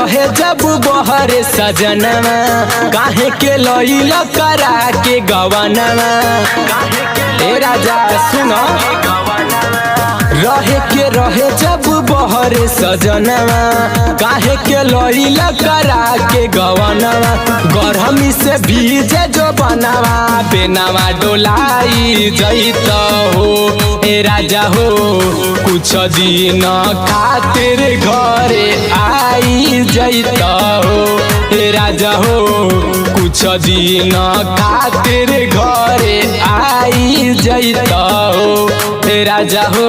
रहे जब बहरे सजनवा काहे के लइल करा के गवनवा। ए राजा सुनो रहे जब बहरे सजनवा काहे के लइल करा के गवनवा। गरमी से भीजे जो बनवा बेनवा डोलाई जैत हो। ए राजा हो कुछ दिन खातिर घरे आई जैत हो। ए राजा हो कुछ दिन खातिर घरे आई जैत हो। ए राजा हो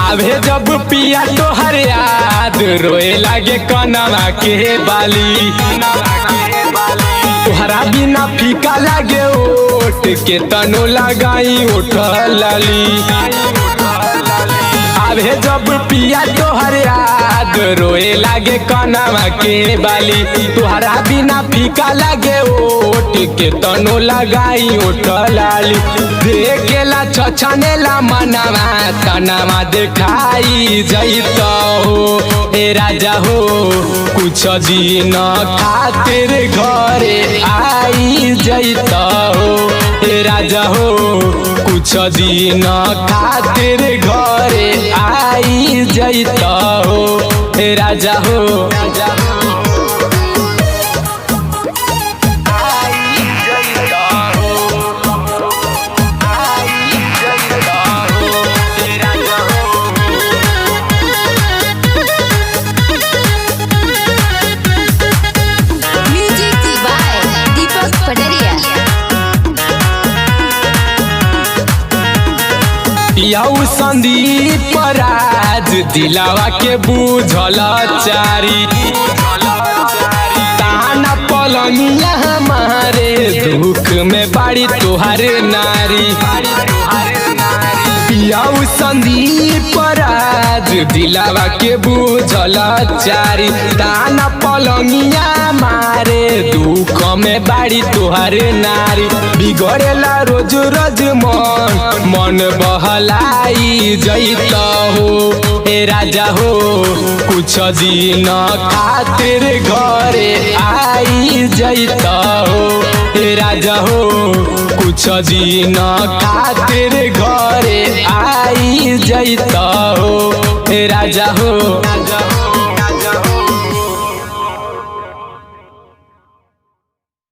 आवे जब पिया तोहर याद रोए लागे कनवा के बाली। तोहरा बिना फीका लागे ओट के तनो लगाई ओठ लाली। आवे जब पिया तोहर याद रोए लागे कनवा के बाली। तोहरा बिना फीका लागे ओट के तनो लगाई ओठ लाली। देखेला छछनेला मनवा तनवा देखाई जैत हो। ए राजा हो कुछ दिन खातिर घरे आई जैत हो। ए राजा हो कुछ दिन खातिर घरे आई जैत हो। ए राजा हो यऊ संदीप राज दिलावा के बुझल चारी। ताना पलंगिया हमारे दुख में बाड़ी तोहारे नारी। यऊ संदीप राज दिलावा के बुझल चारी। ताना पलंगिया मारे दुख में बाड़ी तोहारे नारी। बिगड़ेला रोज रोज मन बहलाई जैत हो। ए राजा हो कुछ दिन खातिर घरे आई जैत हो। ए राजा हो कुछ दिन खातिर घरे आई जैत हो। ए राजा हो